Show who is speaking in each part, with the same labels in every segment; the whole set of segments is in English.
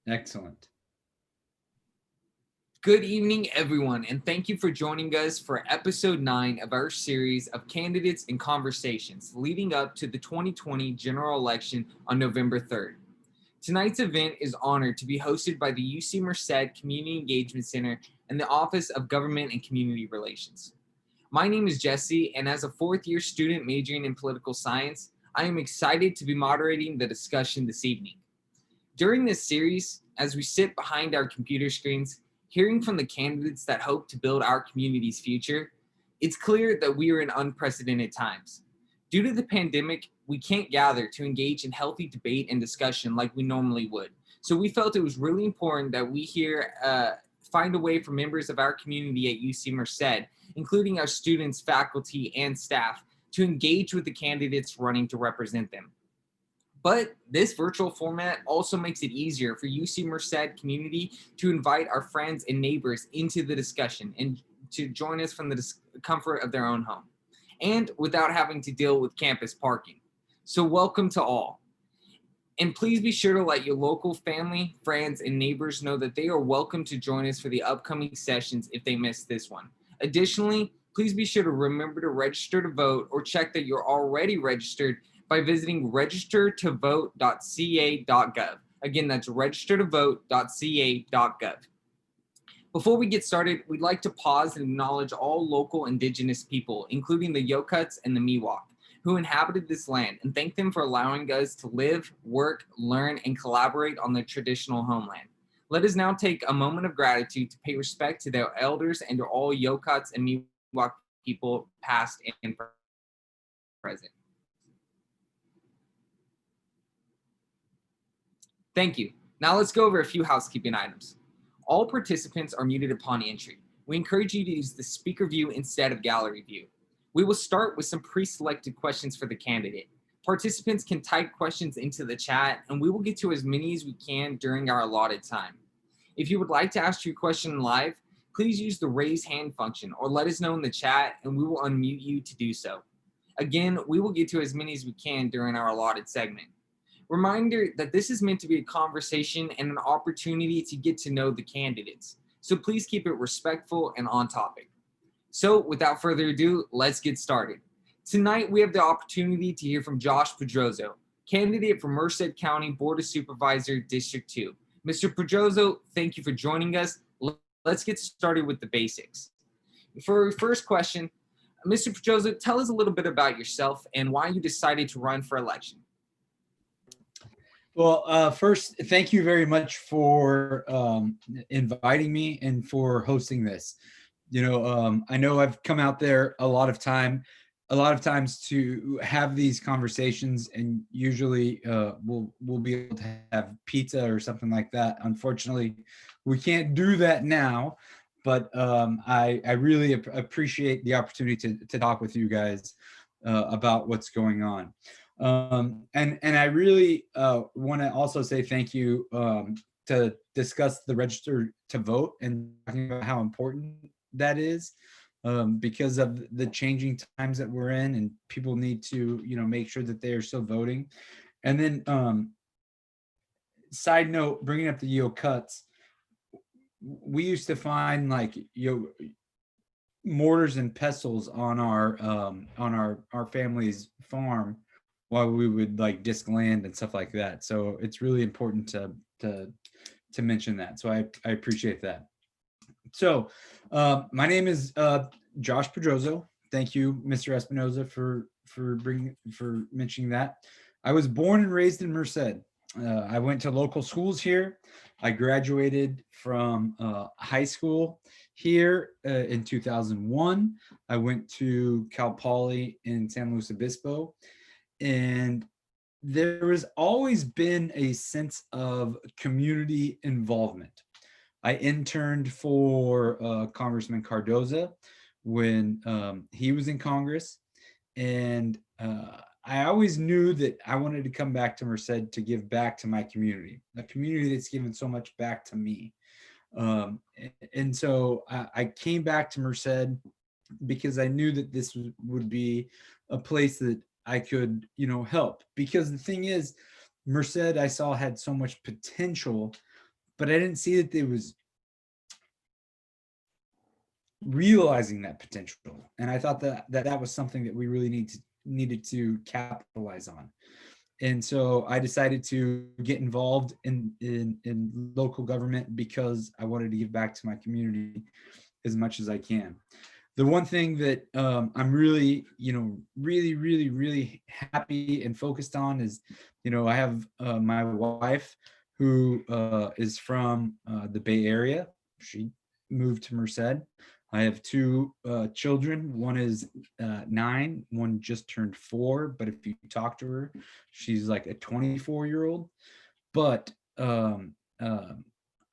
Speaker 1: Excellent.
Speaker 2: Good evening, everyone, and thank you for joining us for episode 9 of our series of candidates and conversations leading up to the 2020 general election on November 3rd. Tonight's event is honored to be hosted by the UC Merced Community Engagement Center and the Office of Government and Community Relations. My name is Jesse, and as a fourth-year student majoring in political science, I am excited to be moderating the discussion this evening. During this series, as we sit behind our computer screens, hearing from the candidates that hope to build our community's future, it's clear that we are in unprecedented times. Due to the pandemic, we can't gather to engage in healthy debate and discussion like we normally would. So we felt it was really important that we here find a way for members of our community at UC Merced, including our students, faculty, and staff, to engage with the candidates running to represent them. But this virtual format also makes it easier for UC Merced community to invite our friends and neighbors into the discussion and to join us from the comfort of their own home, and without having to deal with campus parking. So welcome to all. And please be sure to let your local family, friends, and neighbors know that they are welcome to join us for the upcoming sessions if they missed this one. Additionally, please be sure to remember to register to vote or check that you're already registered by visiting registertovote.ca.gov. Again, that's registertovote.ca.gov. Before we get started, we'd like to pause and acknowledge all local indigenous people, including the Yokuts and the Miwok, who inhabited this land, and thank them for allowing us to live, work, learn, and collaborate on their traditional homeland. Let us now take a moment of gratitude to pay respect to their elders and to all Yokuts and Miwok people, past and present. Thank you. Now let's go over a few housekeeping items. All participants are muted upon entry. We encourage you to use the speaker view instead of gallery view. We will start with some pre-selected questions for the candidate. Participants can type questions into the chat, and we will get to as many as we can during our allotted time. If you would like to ask your question live, please use the raise hand function or let us know in the chat and we will unmute you to do so. Again, we will get to as many as we can during our allotted segment. Reminder that this is meant to be a conversation and an opportunity to get to know the candidates. So please keep it respectful and on topic. So without further ado, let's get started. Tonight, we have the opportunity to hear from Josh Pedrozo, candidate for Merced County Board of Supervisor District 2. Mr. Pedrozo, thank you for joining us. Let's get started with the basics. For our first question, Mr. Pedrozo, tell us a little bit about yourself and why you decided to run for election.
Speaker 1: Well, first, thank you very much for inviting me and for hosting this. I know I've come out there a lot of times to have these conversations, and usually we'll be able to have pizza or something like that. Unfortunately, we can't do that now, but I really appreciate the opportunity to talk with you guys about what's going on. And I really want to also say thank you to discuss the register to vote and talking about how important that is because of the changing times that we're in, and people need to make sure that they are still voting. And then side note, bringing up the Yokuts, we used to find like mortars and pestles on our family's farm while we would like disc land and stuff like that. So it's really important to mention that. So I appreciate that. So my name is Josh Pedrozo. Thank you, Mr. Espinoza, for mentioning that. I was born and raised in Merced. I went to local schools here. I graduated from high school here in 2001. I went to Cal Poly in San Luis Obispo. And there has always been a sense of community involvement. I interned for Congressman Cardoza when he was in Congress. And I always knew that I wanted to come back to Merced to give back to my community, a community that's given so much back to me. And so I came back to Merced because I knew that this would be a place that I could, help. Because the thing is, Merced, I saw, had so much potential but I didn't see that there was realizing that potential. And I thought that was something that we really needed to capitalize on. And so I decided to get involved in local government because I wanted to give back to my community as much as I can. The one thing that I'm really, really happy and focused on is, I have my wife who is from the Bay Area. She moved to Merced. I have two children. One is 9, one just turned 4. But if you talk to her, she's like a 24-year-old. But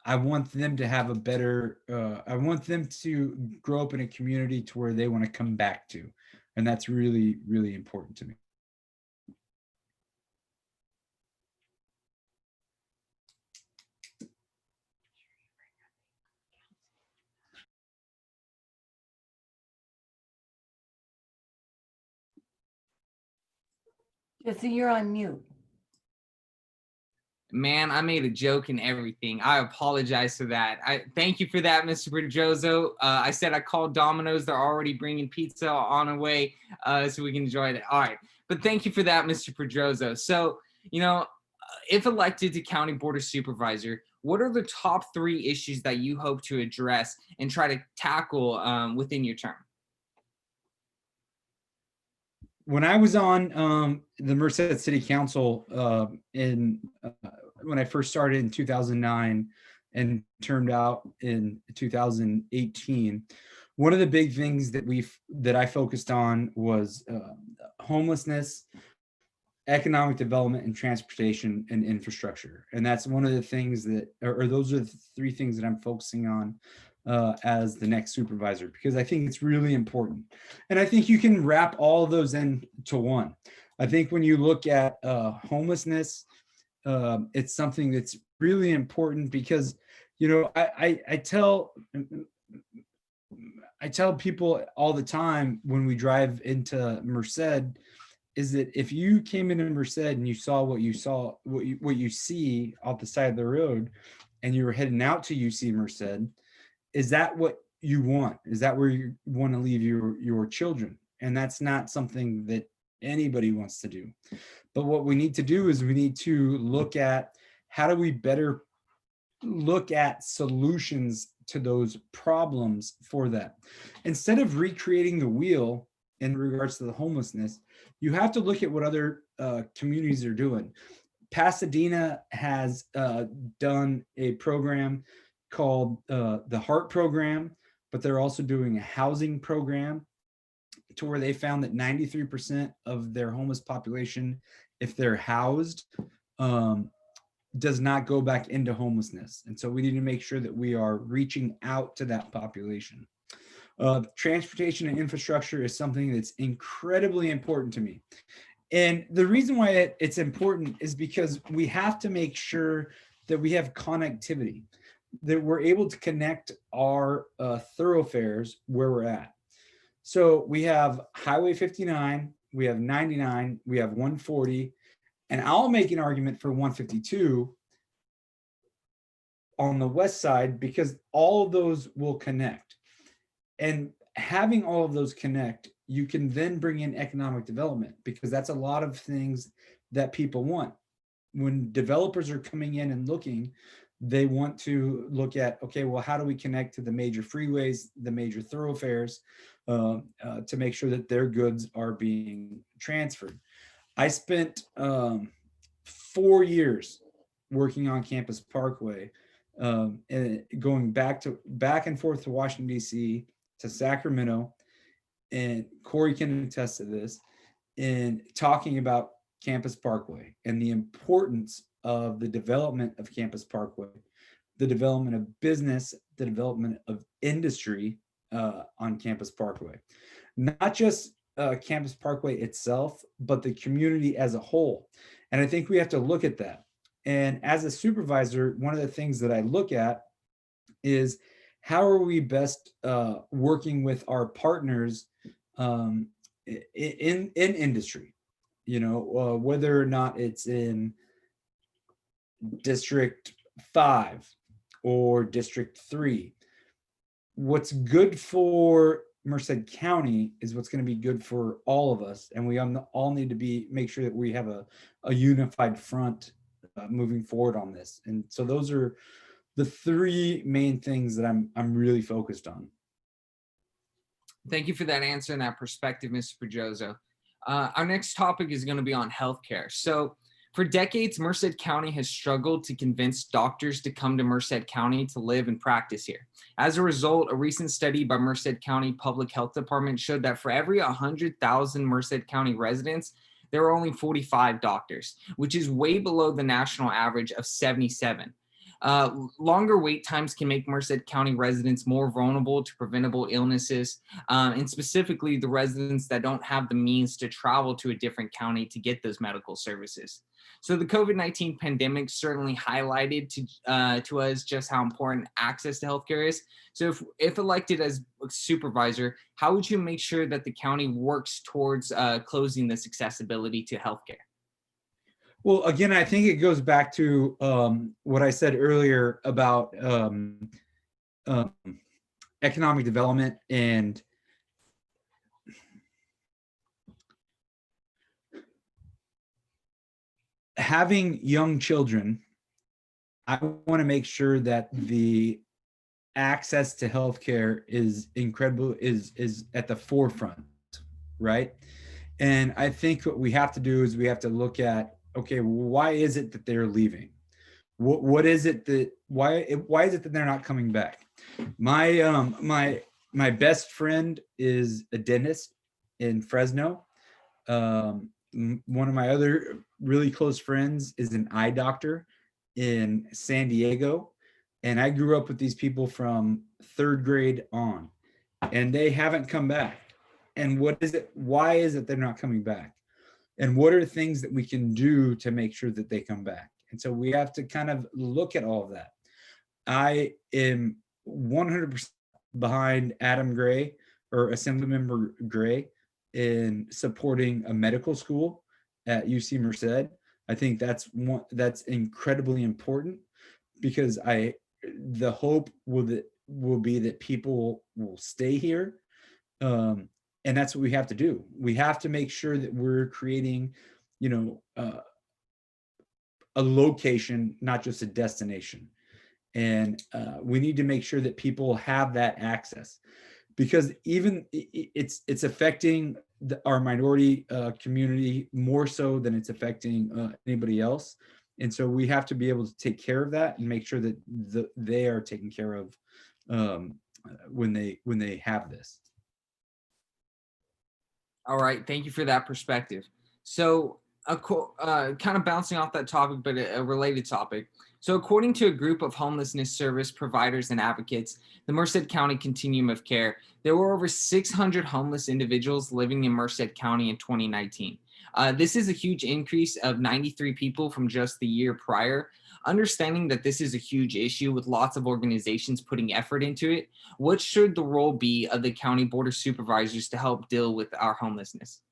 Speaker 1: I want them to have a better, I want them to grow up in a community to where they want to come back to. And that's really, really important to me.
Speaker 3: Jesse, you're on mute.
Speaker 2: Man, I made a joke and everything. I apologize for that. I thank you for that, Mr. Pedrozo. I said I called Domino's. They're already bringing pizza on our way, so we can enjoy it. All right, but thank you for that, Mr. Pedrozo. So, if elected to County Board of Supervisor, what are the top 3 issues that you hope to address and try to tackle within your term?
Speaker 1: When I was on the Merced City Council when I first started in 2009 and turned out in 2018, one of the big things that I focused on was homelessness, economic development, and transportation and infrastructure. And that's one of the things or those are the 3 things that I'm focusing on as the next supervisor, because I think it's really important. And I think you can wrap all of those into one. I think when you look at homelessness, it's something that's really important because, I tell people all the time when we drive into Merced is that if you came into Merced and you saw what you see off the side of the road and you were heading out to UC Merced, is that what you want? Is that where you want to leave your children? And that's not something that anybody wants to do. But what we need to do is we need to look at how do we better look at solutions to those problems for that. Instead of recreating the wheel in regards to the homelessness, you have to look at what other communities are doing. Pasadena has done a program called the Heart Program, but they're also doing a housing program to where they found that 93% of their homeless population, if they're housed, does not go back into homelessness. And so we need to make sure that we are reaching out to that population. Transportation and infrastructure is something that's incredibly important to me. And the reason why it's important is because we have to make sure that we have connectivity, that we're able to connect our thoroughfares where we're at. So we have Highway 59, we have 99, we have 140, and I'll make an argument for 152 on the west side because all of those will connect. And having all of those connect, you can then bring in economic development because that's a lot of things that people want. When developers are coming in and looking, they want to look at, okay, well, how do we connect to the major freeways, the major thoroughfares to make sure that their goods are being transferred. I spent 4 years working on Campus Parkway, and going back and forth to Washington, D.C., to Sacramento, and Corey can attest to this, in talking about Campus Parkway and the importance of the development of Campus Parkway, the development of business, the development of industry on Campus Parkway. Not just Campus Parkway itself, but the community as a whole. And I think we have to look at that. And as a supervisor, one of the things that I look at is how are we best working with our partners in industry, whether or not it's in District 5 or District 3. What's good for Merced County is what's going to be good for all of us, and we all need to make sure that we have a unified front moving forward on this. And so those are the three main things that I'm really focused on.
Speaker 2: Thank you for that answer and that perspective, Mr. Pedrozo. Our next topic is going to be on healthcare. So for decades, Merced County has struggled to convince doctors to come to Merced County to live and practice here. As a result, a recent study by Merced County Public Health Department showed that for every 100,000 Merced County residents, there are only 45 doctors, which is way below the national average of 77. Longer wait times can make Merced County residents more vulnerable to preventable illnesses, and specifically the residents that don't have the means to travel to a different county to get those medical services. So the COVID-19 pandemic certainly highlighted to us just how important access to healthcare is. So if elected as supervisor, how would you make sure that the county works towards closing this accessibility to healthcare?
Speaker 1: Well, again, I think it goes back to what I said earlier about economic development and having young children. I want to make sure that the access to healthcare is incredible, is at the forefront, right? And I think what we have to do is we have to look at, okay, why is it that they're leaving? What is it that why is it that they're not coming back? My best friend is a dentist in Fresno. One of my other really close friends is an eye doctor in San Diego, and I grew up with these people from third grade on, and they haven't come back. And what is it? Why is it they're not coming back? And what are things that we can do to make sure that they come back? And so we have to kind of look at all of that. I am 100% behind Adam Gray, or Assemblymember Gray, in supporting a medical school at UC Merced. I think that's incredibly important, because the hope will be that people will stay here. And that's what we have to do. We have to make sure that we're creating, a location, not just a destination. And we need to make sure that people have that access, because even it's affecting our minority community more so than it's affecting anybody else. And so we have to be able to take care of that and make sure that they are taken care of when they have this.
Speaker 2: All right, thank you for that perspective. So, kind of bouncing off that topic, but a related topic. So, according to a group of homelessness service providers and advocates, the Merced County Continuum of Care, there were over 600 homeless individuals living in Merced County in 2019. This is a huge increase of 93 people from just the year prior. Understanding that this is a huge issue with lots of organizations putting effort into it, what should the role be of the County Board of Supervisors to help deal with our homelessness?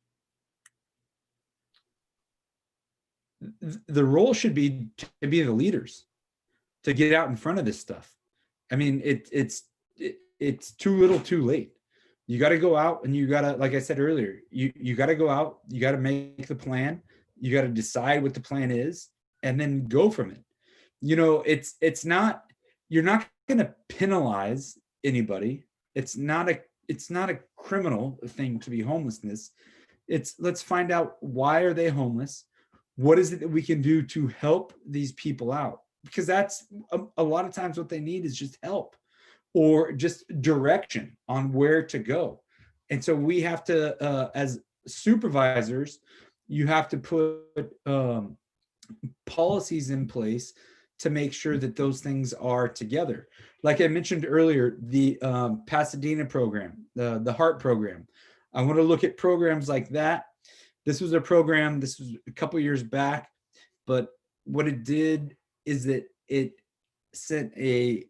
Speaker 1: The role should be to be the leaders, to get out in front of this stuff. I mean, it's too little too late. You got to go out, and you got to, like I said earlier, you got to go out, you got to make the plan, you got to decide what the plan is, and then go from it. It's not, you're not going to penalize anybody. It's not a criminal thing to be homelessness. Let's find out, why are they homeless? What is it that we can do to help these people out? Because that's a lot of times what they need is just help, or just direction on where to go. And so we have to, as supervisors, you have to put policies in place to make sure that those things are together. Like I mentioned earlier, the Pasadena program, the HEART program. I want to look at programs like that. This was a couple years back, but what it did is that it sent a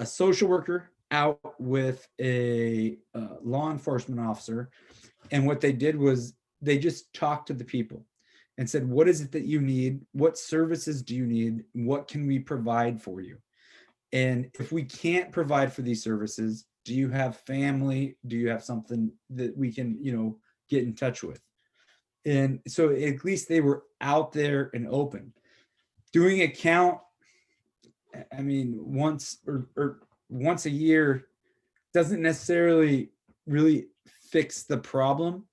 Speaker 1: social worker out with a law enforcement officer. And what they did was they just talked to the people and said, what is it that you need? What services do you need? What can we provide for you? And if we can't provide for these services, do you have family? Do you have something that we can, get in touch with? And so at least they were out there and open. Doing a count, I mean, once or once a year doesn't necessarily really fix the problem.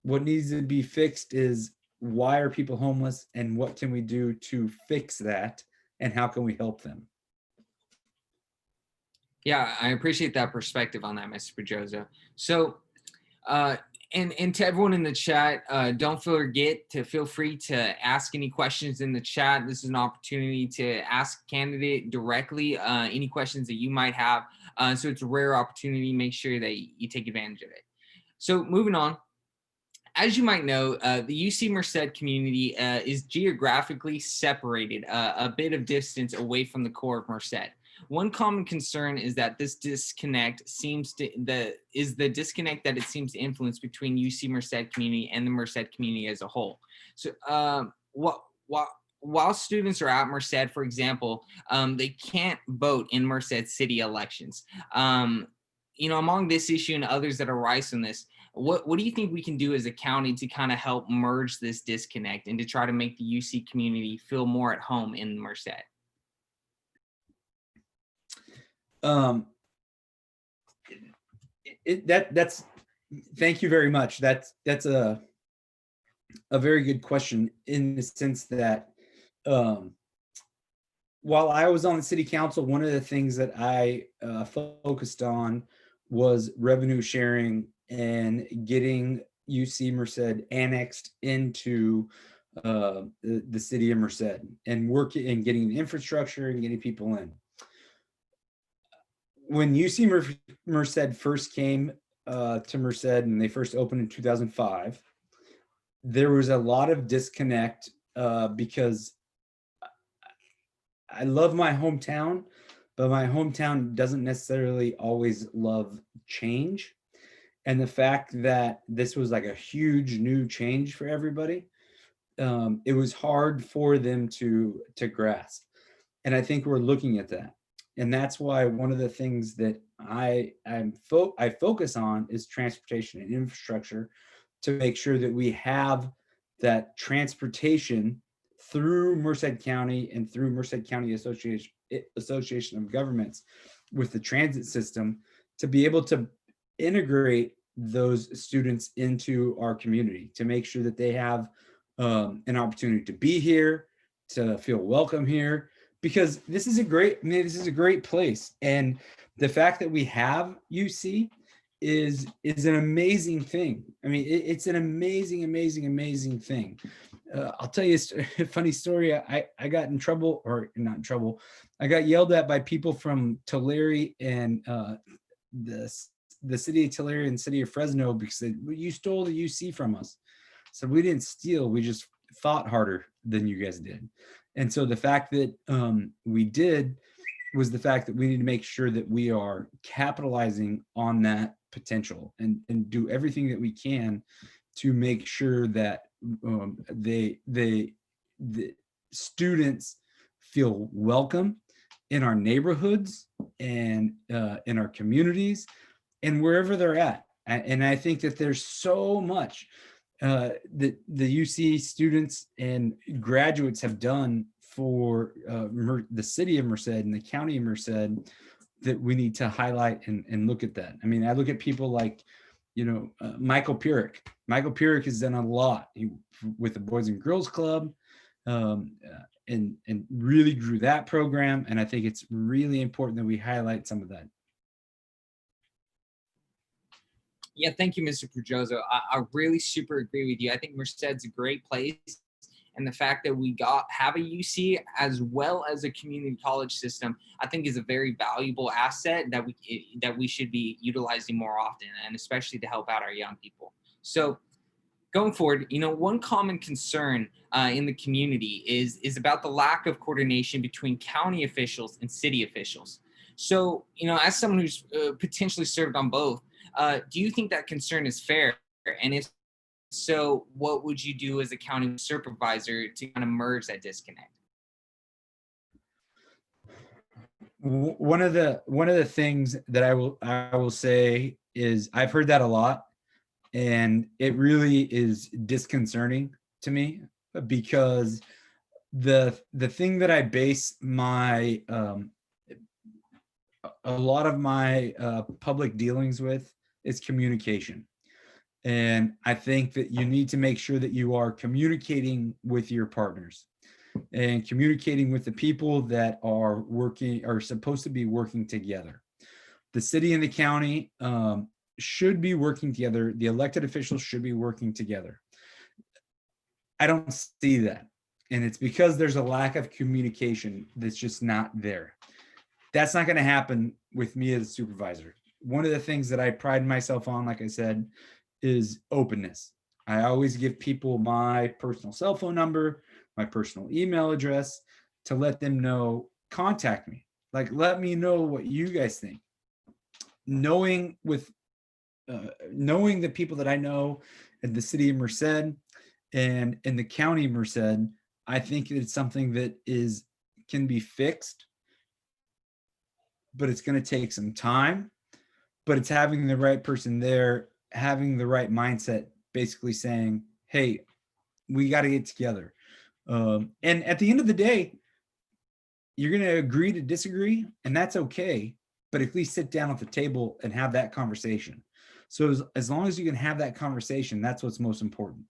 Speaker 1: What needs to be fixed is, why are people homeless and what can we do to fix that and how can we help them?
Speaker 2: Yeah, I appreciate that perspective on that, Mr. Pedrozo. So, and to everyone in the chat, don't feel free to ask any questions in the chat. This is an opportunity to ask candidate directly any questions that you might have. So it's a rare opportunity. Make sure that you take advantage of it. So moving on. As you might know, the UC Merced community is geographically separated a bit of distance away from the core of Merced. One common concern is that this disconnect is the disconnect that it seems to influence between UC Merced community and the Merced community as a whole. So while students are at Merced, for example, they can't vote in Merced city elections. Among this issue and others that arise from this, what do you think we can do as a county to kind of help merge this disconnect and to try to make the UC community feel more at home in Merced?
Speaker 1: Thank you very much. That's a very good question, in the sense that while I was on the city council, one of the things that I focused on was revenue sharing and getting UC Merced annexed into the city of Merced, and working and getting the infrastructure and getting people in. When UC Merced first came to Merced and they first opened in 2005, there was a lot of disconnect because I love my hometown, but my hometown doesn't necessarily always love change. And the fact that this was like a huge new change for everybody, it was hard for them to grasp. And I think we're looking at that. And that's why one of the things that I focus on is transportation and infrastructure, to make sure that we have that transportation through Merced County and through Merced County Association of Governments with the transit system, to be able to integrate those students into our community, to make sure that they have an opportunity to be here, to feel welcome here, because this is a great place. And the fact that we have UC is an amazing thing. I mean, it's an amazing thing. I'll tell you a funny story. I got in trouble, or not in trouble. I got yelled at by people from Tulare and the city of Tulare and city of Fresno, because they, you stole the UC from us. So we didn't steal, we just fought harder than you guys did. And so the fact that we did was the fact that we need to make sure that we are capitalizing on that potential and do everything that we can to make sure that the students feel welcome in our neighborhoods and in our communities and wherever they're at. And I think that there's so much that the UC students and graduates have done for the city of Merced and the county of Merced, that we need to highlight and look at that. I mean, I look at people like, Michael Purick. Michael Purick has done a lot with the Boys and Girls Club, and really grew that program. And I think it's really important that we highlight some of that.
Speaker 2: Yeah, thank you, Mr. Pedrozo. I really super agree with you. I think Merced's a great place. And the fact that we have a UC as well as a community college system, I think is a very valuable asset that we should be utilizing more often, and especially to help out our young people. So going forward, one common concern in the community is about the lack of coordination between county officials and city officials. So, as someone who's potentially served on both, do you think that concern is fair? And if so, what would you do as a county supervisor to kind of merge that disconnect?
Speaker 1: One of the things that I will say is I've heard that a lot, and it really is disconcerting to me because the thing that I base my a lot of my public dealings with is communication. And I think that you need to make sure that you are communicating with your partners and communicating with the people that are supposed to be working together. The city and the county should be working together. The elected officials should be working together. I don't see that. And it's because there's a lack of communication that's just not there. That's not going to happen with me as a supervisor. One of the things that I pride myself on, like I said, is openness. I always give people my personal cell phone number, my personal email address to let them know, contact me. Like, let me know what you guys think. Knowing the people that I know in the city of Merced and in the county of Merced, I think it's something that can be fixed, but it's going to take some time. But it's having the right person there, having the right mindset, basically saying, "Hey, we got to get together." And at the end of the day, you're going to agree to disagree, and that's okay. But at least sit down at the table and have that conversation. So as long as you can have that conversation, that's what's most important.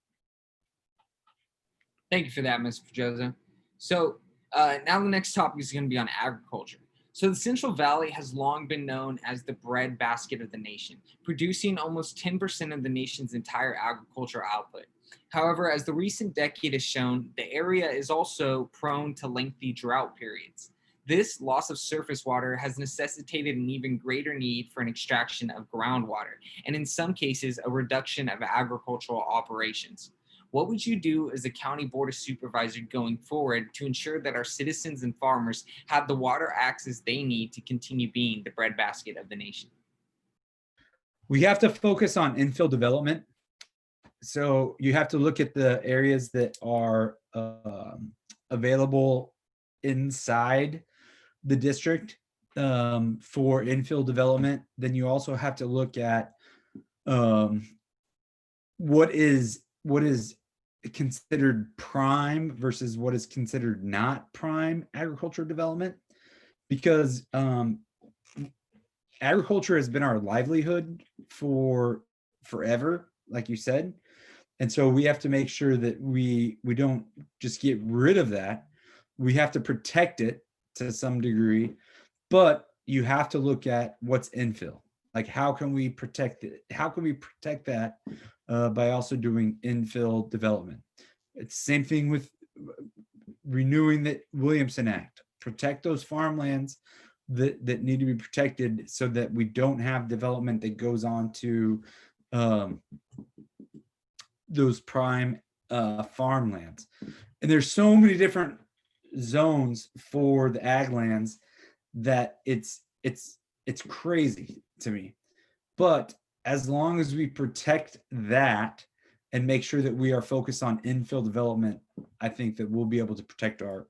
Speaker 2: Thank you for that, Mr. Pedrozo. So now the next topic is going to be on agriculture. So the Central Valley has long been known as the breadbasket of the nation, producing almost 10% of the nation's entire agricultural output. However, as the recent decade has shown, the area is also prone to lengthy drought periods. This loss of surface water has necessitated an even greater need for an extraction of groundwater, and in some cases, a reduction of agricultural operations. What would you do as a county board of supervisor going forward to ensure that our citizens and farmers have the water access they need to continue being the breadbasket of the nation?
Speaker 1: We have to focus on infill development. So you have to look at the areas that are available inside the district for infill development. Then you also have to look at um, what is considered prime versus what is considered not prime agriculture development, because agriculture has been our livelihood for forever, like you said. And so we have to make sure that we don't just get rid of that. We have to protect it to some degree, but you have to look at what's infill. Like, how can we protect it? How can we protect that by also doing infill development? It's the same thing with renewing the Williamson Act. Protect those farmlands that need to be protected so that we don't have development that goes on to those prime farmlands. And there's so many different zones for the ag lands that it's crazy to me. But as long as we protect that and make sure that we are focused on infill development, I think that we'll be able to protect our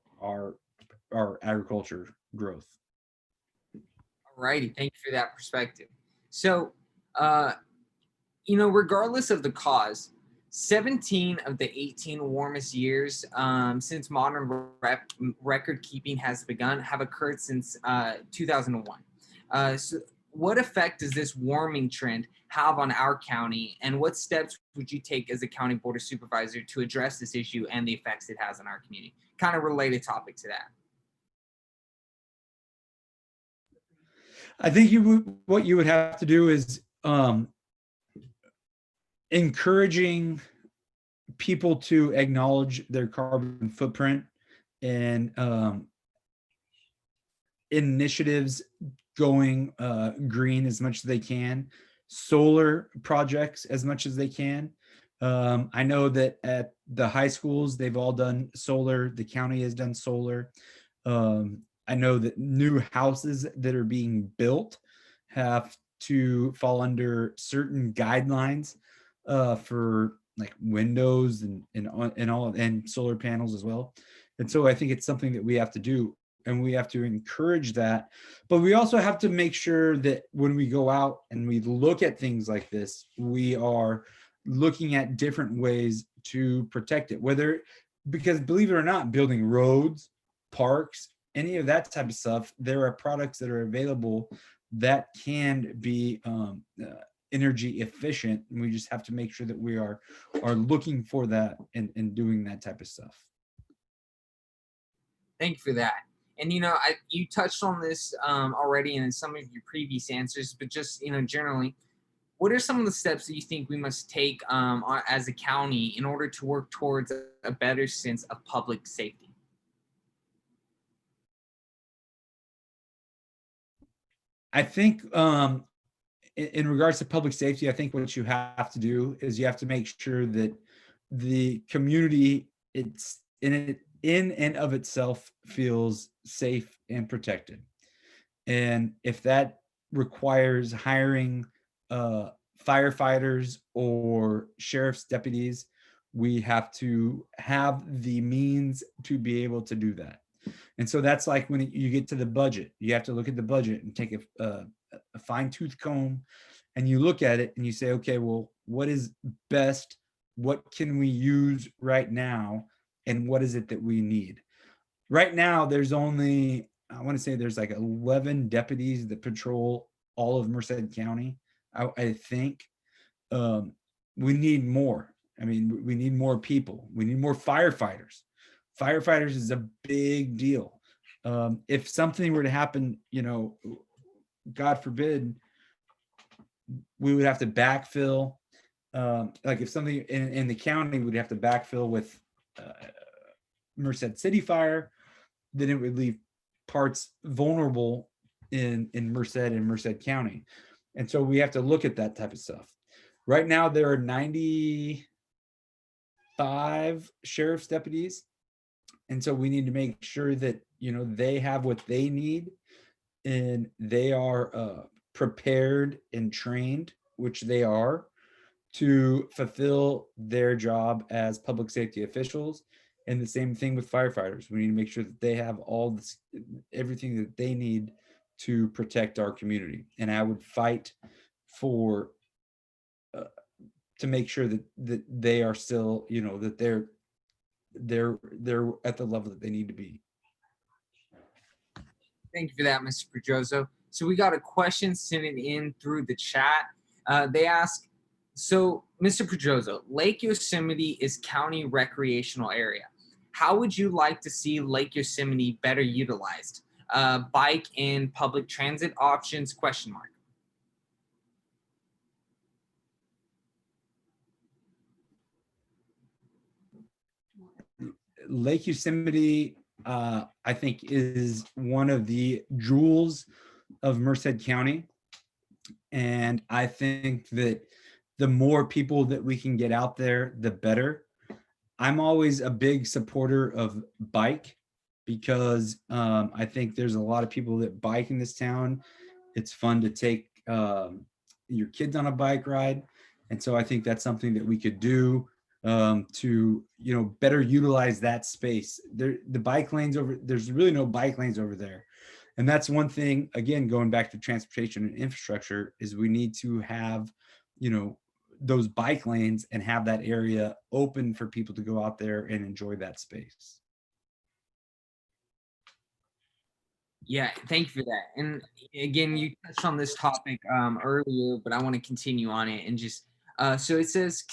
Speaker 1: agriculture growth.
Speaker 2: Alrighty, thank you for that perspective. So, regardless of the cause, 17 of the 18 warmest years since modern record keeping has begun have occurred since 2001. So what effect does this warming trend have on our county, and what steps would you take as a county board of supervisor to address this issue and the effects it has on our community? Kind of related topic to that.
Speaker 1: I think what you would have to do is encouraging people to acknowledge their carbon footprint and initiatives going green as much as they can, solar projects as much as they can. I know that at the high schools, they've all done solar. The county has done solar. I know that new houses that are being built have to fall under certain guidelines for like windows and all and solar panels as well. And so I think it's something that we have to do. and we have to encourage that. But we also have to make sure that when we go out and we look at things like this, we are looking at different ways to protect it, whether, because believe it or not, building roads, parks, any of that type of stuff, there are products that are available that can be energy efficient, and we just have to make sure that we are looking for that and doing that type of stuff.
Speaker 2: Thank you for that. And you touched on this already in some of your previous answers, but just generally, what are some of the steps that you think we must take as a county in order to work towards a better sense of public safety?
Speaker 1: I think in regards to public safety, I think what you have to do is you have to make sure that the community, it's in and of itself, feels safe and protected. And if that requires hiring firefighters or sheriff's deputies, we have to have the means to be able to do that. And so that's like when you get to the budget, you have to look at the budget and take a fine tooth comb, and you look at it and you say, okay, well, what is best? What can we use right now? And what is it that we need? Right now, there's only, I want to say there's like 11 deputies that patrol all of Merced County. I think we need more. I mean, we need more people. We need more firefighters. Firefighters is a big deal. If something were to happen, God forbid, we would have to backfill. Like if something in the county, we'd have to backfill with Merced City Fire, then it would leave parts vulnerable in Merced and Merced County. And so we have to look at that type of stuff. Right now, there are 95 sheriff's deputies. And so we need to make sure that, they have what they need and they are prepared and trained, which they are, to fulfill their job as public safety officials. And the same thing with firefighters. We need to make sure that they have all this, everything that they need to protect our community. And I would fight for to make sure that they are still, that they're at the level that they need to be.
Speaker 2: Thank you for that, Mr. Pedrozo. So we got a question sent in through the chat. They ask, so Mr. Pedrozo, Lake Yosemite is county recreational area. How would you like to see Lake Yosemite better utilized? Bike and public transit options, ?
Speaker 1: Lake Yosemite, I think, is one of the jewels of Merced County. And I think that the more people that we can get out there, the better. I'm always a big supporter of bike because I think there's a lot of people that bike in this town. It's fun to take your kids on a bike ride. And so I think that's something that we could do to better utilize that space. The bike lanes over, there's really no bike lanes over there. And that's one thing, again, going back to transportation and infrastructure, is we need to have, those bike lanes and have that area open for people to go out there and enjoy that space.
Speaker 2: Yeah, thank you for that. And again, you touched on this topic earlier, but I want to continue on it and just so it says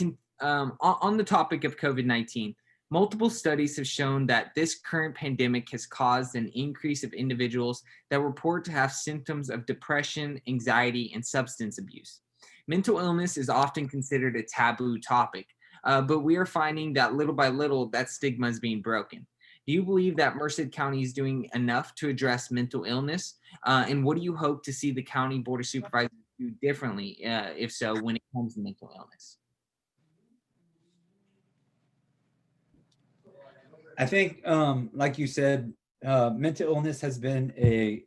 Speaker 2: on the topic of COVID-19, multiple studies have shown that this current pandemic has caused an increase of individuals that report to have symptoms of depression, anxiety, and substance abuse. Mental illness is often considered a taboo topic, but we are finding that little by little that stigma is being broken. Do you believe that Merced County is doing enough to address mental illness? And what do you hope to see the County Board of Supervisors do differently, if so, when it comes to mental illness?
Speaker 1: I think, like you said, mental illness has been a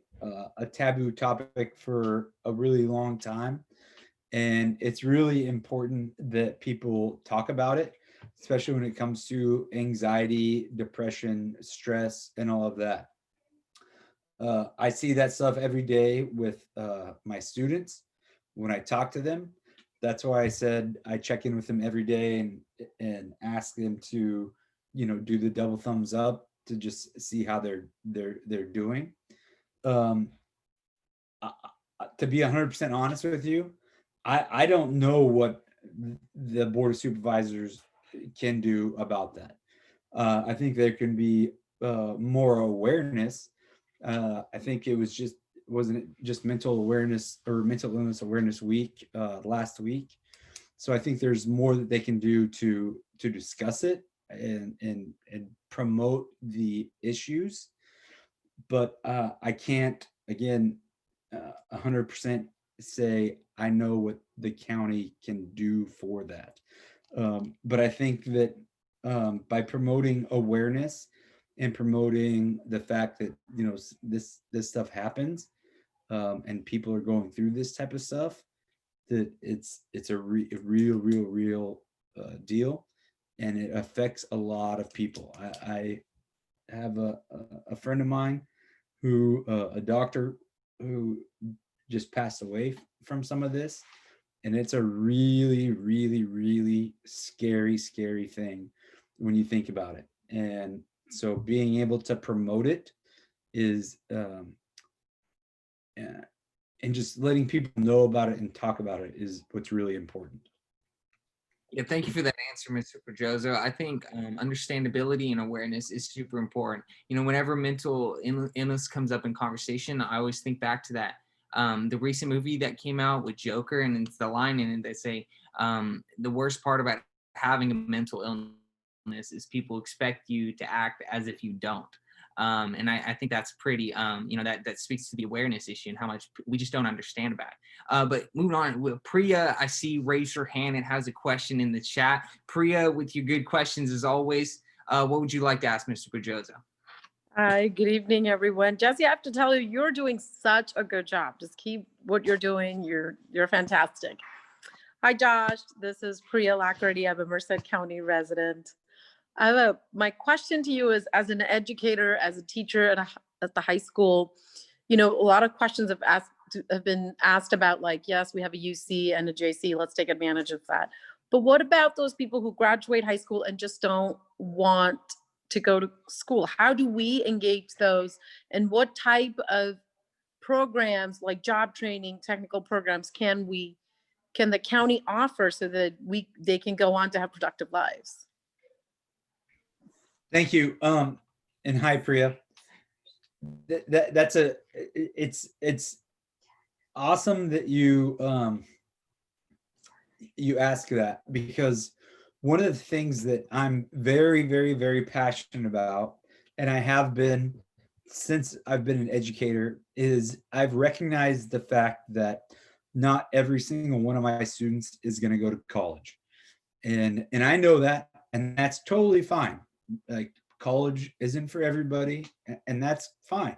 Speaker 1: taboo topic for a really long time. And it's really important that people talk about it, especially when it comes to anxiety, depression, stress, and all of that. I see that stuff every day with my students when I talk to them. That's why I said I check in with them every day and ask them to, do the double thumbs up to just see how they're doing. Um, to be 100% honest with you, I don't know what the board of supervisors can do about that. I think there can be more awareness. I think wasn't it just mental awareness or mental illness awareness week last week. So I think there's more that they can do to discuss it and promote the issues. But I can't again 100% say I know what the county can do for that. But I think that by promoting awareness and promoting the fact that this stuff happens, and people are going through this type of stuff, that it's a real deal, and it affects a lot of people. I have a friend of mine who a doctor who just passed away from some of this, and it's a really scary thing when you think about it. And so being able to promote it is and just letting people know about it and talk about it is what's really important.
Speaker 2: Yeah, thank you for that answer, Mr. Pedrozo. I think understandability and awareness is super important. Whenever mental illness comes up in conversation, I always think back to that the recent movie that came out with Joker, and it's the line in it they say the worst part about having a mental illness is people expect you to act as if you don't. And I think that's pretty, that speaks to the awareness issue and how much we just don't understand about it. But moving on, with Priya, I see raise your hand and has a question in the chat. Priya, with your good questions as always, what would you like to ask Mr. Pedrozo?
Speaker 3: Hi, good evening, everyone. Jesse, I have to tell you, you're doing such a good job. Just keep what you're doing. You're fantastic. Hi, Josh. This is Priya Lackready. I'm a Merced County resident. My question to you is, as an educator, as a teacher at the high school, a lot of questions have been asked about, like, yes, we have a UC and a JC. Let's take advantage of that. But what about those people who graduate high school and just don't want to go to school? How do we engage those? And what type of programs, like job training, technical programs, can the county offer so that they can go on to have productive lives?
Speaker 1: Thank you. And hi, Priya. It's awesome that you ask that, because one of the things that I'm very passionate about, and I have been since I've been an educator, is I've recognized the fact that not every single one of my students is going to go to college. And I know that, and that's totally fine. Like, college isn't for everybody, and that's fine.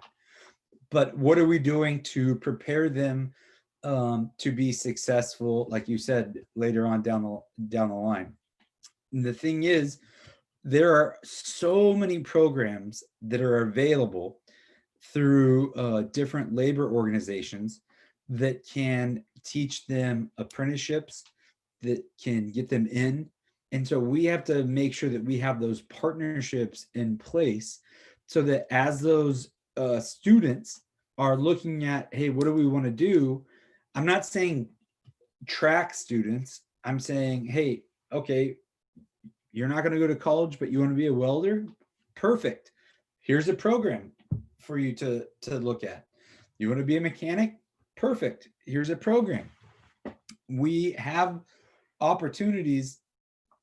Speaker 1: But what are we doing to prepare them to be successful, like you said, later on down the line? And the thing is, there are so many programs that are available through different labor organizations that can teach them apprenticeships, that can get them in. And so we have to make sure that we have those partnerships in place, so that as those students are looking at, hey, what do we want to do? I'm not saying track students. I'm saying, hey, okay, you're not going to go to college, but you want to be a welder? Perfect. Here's a program for you to look at. You want to be a mechanic? Perfect. Here's a program. We have opportunities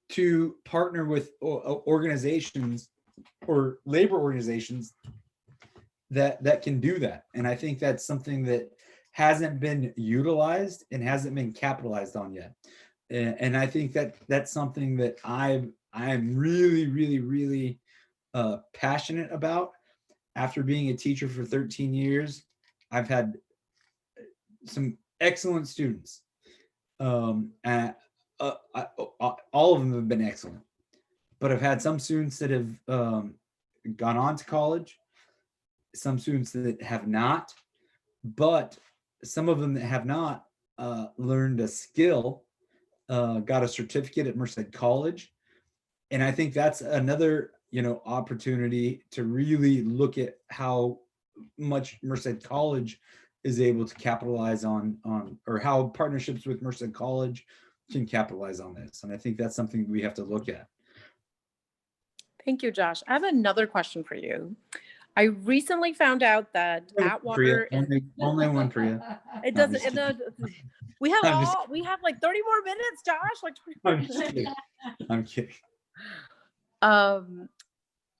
Speaker 1: to partner with organizations or labor organizations that can do that. And I think that's something that hasn't been utilized and hasn't been capitalized on yet. And I think that that's something that I'm really passionate about. After being a teacher for 13 years, I've had some excellent students. All of them have been excellent, but I've had some students that have gone on to college, some students that have not, but some of them that have not learned a skill, got a certificate at Merced College. And I think that's another, opportunity to really look at how much Merced College is able to capitalize on, or how partnerships with Merced College can capitalize on this. And I think that's something we have to look at.
Speaker 3: Thank you, Josh. I have another question for you. I recently found out that Atwater is,
Speaker 1: Only one, Priya.
Speaker 3: it
Speaker 1: No, I'm
Speaker 3: doesn't,
Speaker 1: just
Speaker 3: we have
Speaker 1: I'm just
Speaker 3: we have like 30 more minutes, Josh, like 20 more
Speaker 1: I'm just
Speaker 3: minutes.
Speaker 1: kidding. I'm kidding.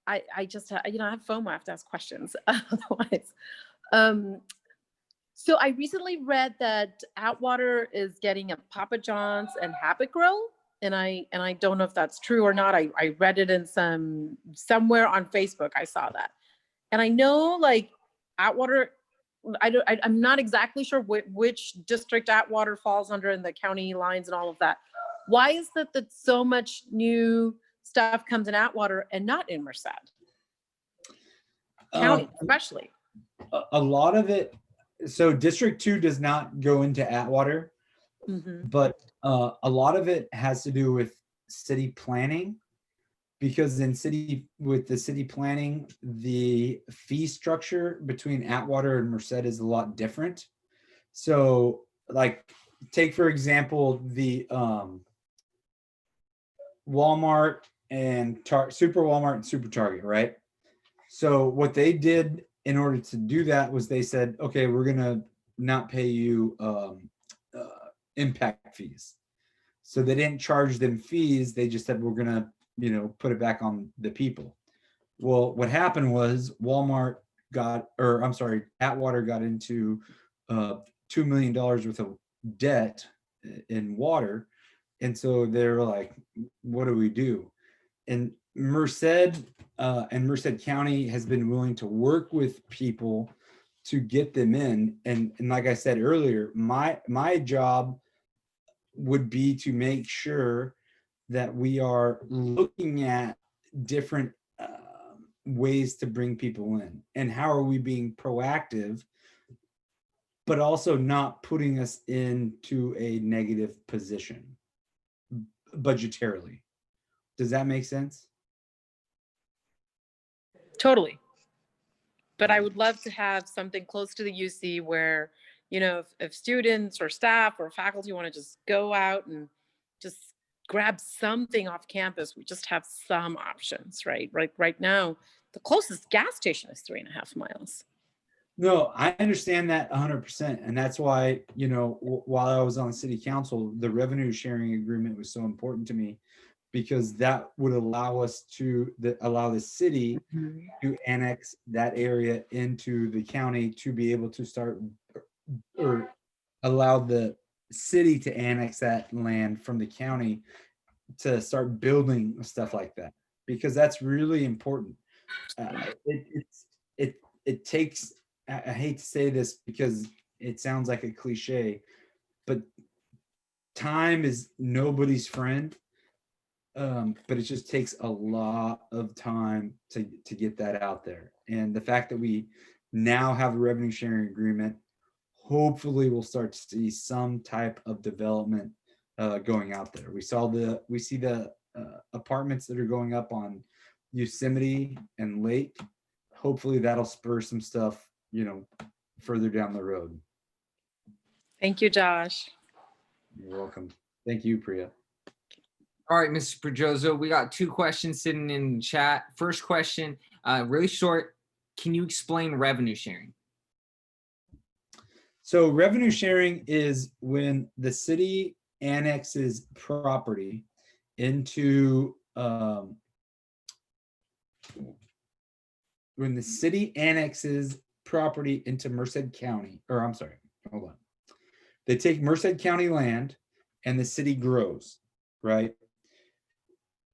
Speaker 3: I just, I have FOMO, I have to ask questions otherwise. So I recently read that Atwater is getting a Papa John's and Habit Grill. And I don't know if that's true or not. I read it in somewhere on Facebook. I saw that. And I know like Atwater, I'm not exactly sure which district Atwater falls under in the county lines and all of that. Why is that so much new stuff comes in Atwater and not in Merced County, especially?
Speaker 1: A lot of it. So District 2 does not go into Atwater, but a lot of it has to do with city planning, because with the city planning, the fee structure between Atwater and Merced is a lot different. So like, take for example, the Walmart and Super Walmart and Super Target, right? So what they did in order to do that was they said, okay, we're gonna not pay you impact fees. So they didn't charge them fees. They just said, we're gonna, put it back on the people. Well, what happened was Atwater got into $2 million worth of debt in water. And so they're like, what do we do? And Merced and Merced County has been willing to work with people to get them in. And like I said earlier, my job would be to make sure that we are looking at different ways to bring people in, and how are we being proactive, but also not putting us into a negative position budgetarily. Does that make sense?
Speaker 3: Totally. But I would love to have something close to the UC where, if students or staff or faculty want to just go out and just grab something off campus, we just have some options, right? Right now, the closest gas station is 3.5 miles.
Speaker 1: No, I understand that 100%. And that's why, while I was on city council, the revenue sharing agreement was so important to me, because that would allow us allow the city to annex that area into the county, to be able to start, or allow the city to annex that land from the county to start building stuff like that, because that's really important. It takes, I hate to say this because it sounds like a cliche, but time is nobody's friend. But it just takes a lot of time to get that out there. And the fact that we now have a revenue sharing agreement, hopefully we'll start to see some type of development going out there. We see the apartments that are going up on Yosemite and Lake. Hopefully that'll spur some stuff, further down the road.
Speaker 3: Thank you, Josh.
Speaker 1: You're welcome. Thank you, Priya.
Speaker 2: All right, Mr. Pedrozo, we got 2 questions sitting in chat. First question, really short. Can you explain revenue sharing?
Speaker 1: So revenue sharing is when the city annexes property into Merced County, or I'm sorry, hold on. They take Merced County land and the city grows, right?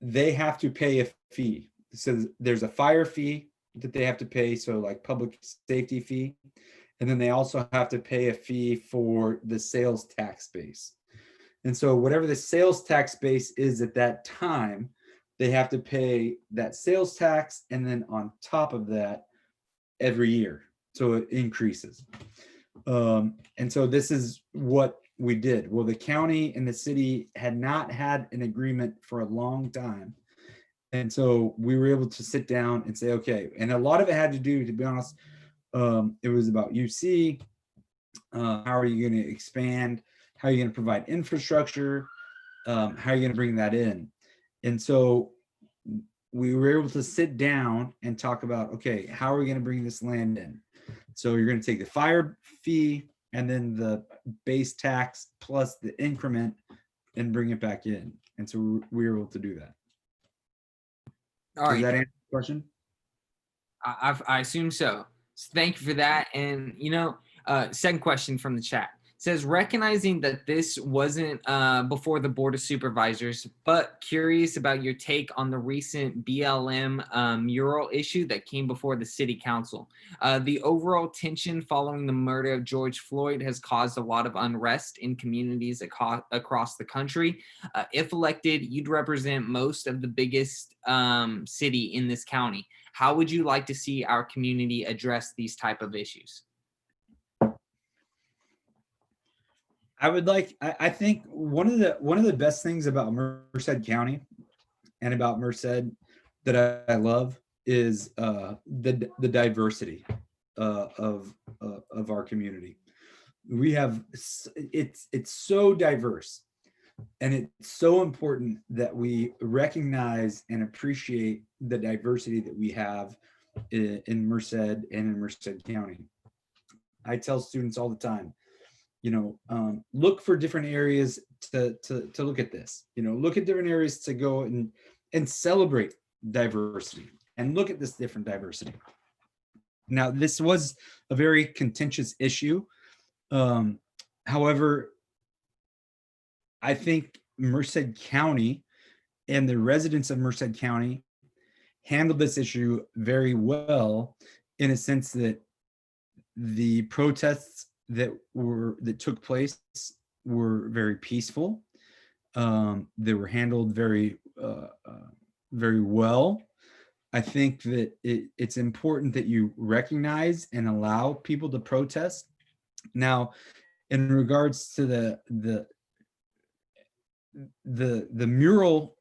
Speaker 1: They have to pay a fee. So there's a fire fee that they have to pay, so like public safety fee. And then they also have to pay a fee for the sales tax base. And so whatever the sales tax base is at that time, they have to pay that sales tax. And then on top of that, every year, so it increases. And so this is what we did. Well, the county and the city had not had an agreement for a long time. And so we were able to sit down and say, okay, and a lot of it had to do, to be honest, it was about UC. How are you going to expand? How are you going to provide infrastructure? How are you going to bring that in? And so we were able to sit down and talk about, okay, how are we going to bring this land in? So you're going to take the fire fee and then the base tax plus the increment and bring it back in. And so we were able to do that.
Speaker 2: All
Speaker 1: Does
Speaker 2: right.
Speaker 1: that answer the question?
Speaker 2: I assume so. Thank you for that. And, second question from the chat. It says, recognizing that this wasn't before the Board of Supervisors, but curious about your take on the recent BLM mural issue that came before the City Council. The overall tension following the murder of George Floyd has caused a lot of unrest in communities across the country. If elected, you'd represent most of the biggest city in this county. How would you like to see our community address these type of issues?
Speaker 1: I think one of the best things about Merced County and about Merced that I love is the diversity of our community. We have, it's so diverse, and it's so important that we recognize and appreciate the diversity that we have in Merced and in Merced County. I tell students all the time, look for different areas to look at this. Look at different areas to go and celebrate diversity and look at this different diversity. Now, this was a very contentious issue. However, I think Merced County and the residents of Merced County handled this issue very well, in a sense that the protests that took place were very peaceful. They were handled very well. I think that it's important that you recognize and allow people to protest. Now, in regards to the mural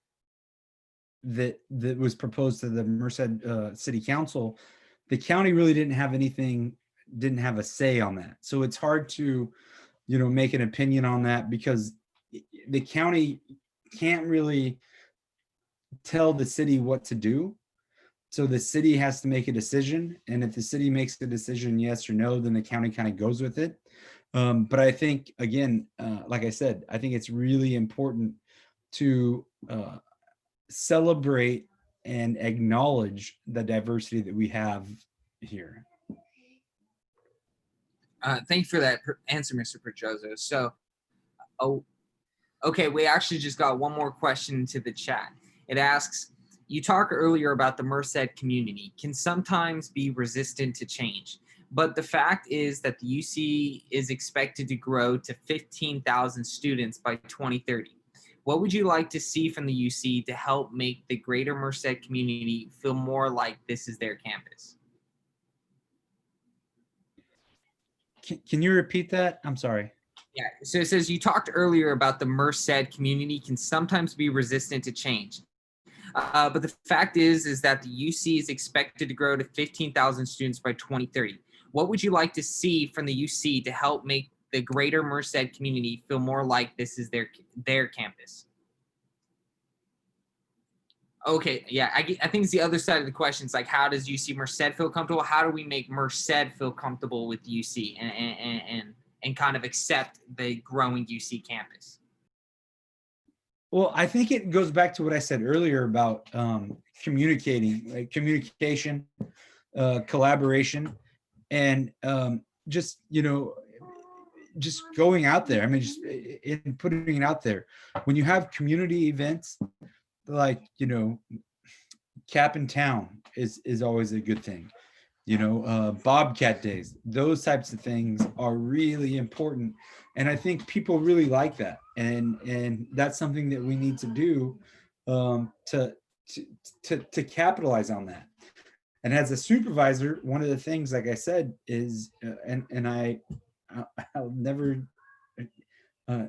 Speaker 1: that was proposed to the Merced City Council, the county really didn't have a say on that. So it's hard to, make an opinion on that, because the county can't really tell the city what to do. So the city has to make a decision. And if the city makes a decision, yes or no, then the county kind of goes with it. But I think, again, like I said, I think it's really important to celebrate and acknowledge the diversity that we have here.
Speaker 2: Thank you for that answer, Mr. Pedrozo. So, okay, we actually just got one more question into the chat. It asks, you talked earlier about the Merced community can sometimes be resistant to change, but the fact is that the UC is expected to grow to 15,000 students by 2030. What would you like to see from the UC to help make the greater Merced community feel more like this is their campus?
Speaker 1: Can you repeat that? I'm sorry.
Speaker 2: Yeah, so it says, you talked earlier about the Merced community can sometimes be resistant to change. But the fact is that the UC is expected to grow to 15,000 students by 2030. What would you like to see from the UC to help make the greater Merced community feel more like this is their campus? Okay, yeah, I think it's the other side of the question. It's like, how does UC Merced feel comfortable? How do we make Merced feel comfortable with UC and kind of accept the growing UC campus?
Speaker 1: Well, I think it goes back to what I said earlier about communication, collaboration, and just going out there. I mean, just in putting it out there. When you have community events, like Cap in Town is always a good thing. Bobcat days, those types of things are really important, and I think people really like that, and that's something that we need to do to capitalize on that. And as a supervisor, one of the things, like I said, is I'll never uh,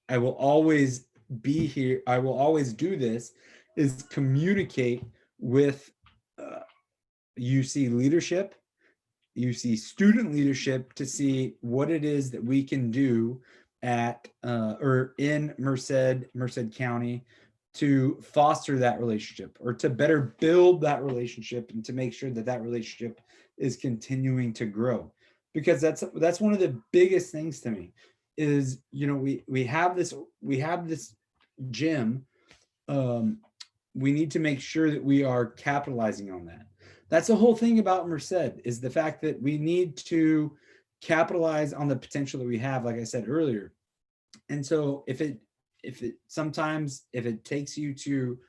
Speaker 1: I will always be here. I will always do this, is communicate with UC leadership, UC student leadership, to see what it is that we can do at or in Merced County to foster that relationship, or to better build that relationship, and to make sure that that relationship is continuing to grow. Because that's one of the biggest things to me is, we have this gym. We need to make sure that we are capitalizing on that. That's the whole thing about Merced, is the fact that we need to capitalize on the potential that we have, like I said earlier. And so if it takes you to,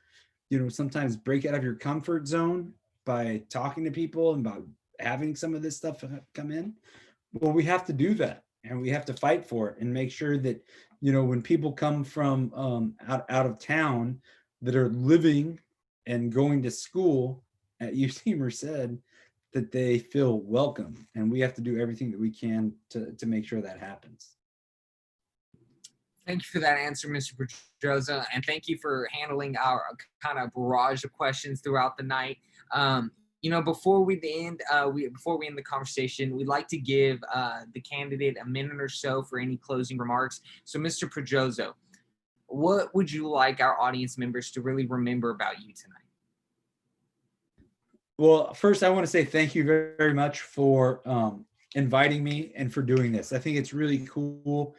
Speaker 1: sometimes break out of your comfort zone by talking to people and about having some of this stuff come in, well, we have to do that, and we have to fight for it, and make sure that, when people come from out of town that are living and going to school at UC Merced, that they feel welcome. And we have to do everything that we can to make sure that happens.
Speaker 2: Thank you for that answer, Mr. Pedrozo, and thank you for handling our kind of barrage of questions throughout the night. Before we end the conversation, we'd like to give the candidate a minute or so for any closing remarks. So, Mr. Pedrozo, what would you like our audience members to really remember about you tonight?
Speaker 1: Well, first, I want to say thank you very, very much for inviting me and for doing this. I think it's really cool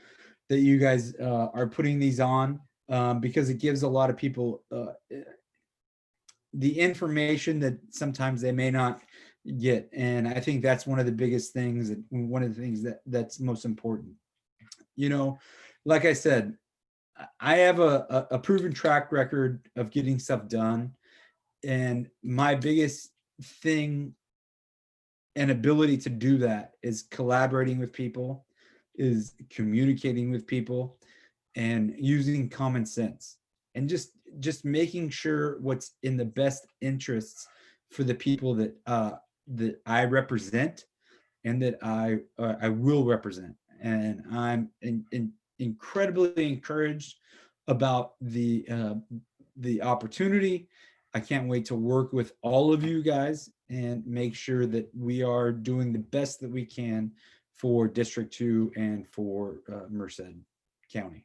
Speaker 1: that you guys are putting these on, because it gives a lot of people the information that sometimes they may not get. And I think that's one of the biggest things, and one of the things that's most important. Like I said, I have a proven track record of getting stuff done. And my biggest thing and ability to do that is collaborating with people, is communicating with people, and using common sense, and just making sure what's in the best interests for the people that I represent, and that I will represent. And I'm incredibly encouraged about the opportunity. I can't wait to work with all of you guys and make sure that we are doing the best that we can for District 2 and for Merced County.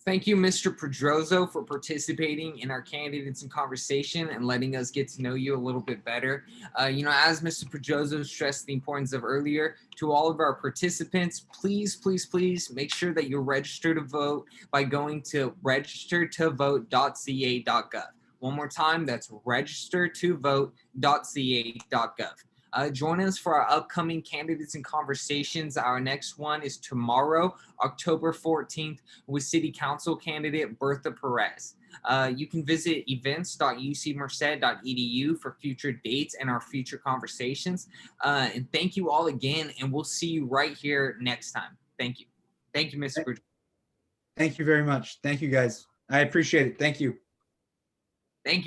Speaker 2: Thank you, Mr. Pedrozo, for participating in our Candidates in Conversation and letting us get to know you a little bit better. As Mr. Pedrozo stressed the importance of earlier, to all of our participants, please, please, please make sure that you register to vote by going to registertovote.ca.gov. One more time, that's registertovote.ca.gov. Join us for our upcoming Candidates and Conversations. Our next one is tomorrow, October 14th, with City Council candidate Bertha Perez. You can visit events.ucmerced.edu for future dates and our future conversations. And thank you all again, and we'll see you right here next time. Thank you. Thank you, Mr. Pedrozo.
Speaker 1: Thank you very much. Thank you, guys. I appreciate it. Thank you.
Speaker 2: Thank you.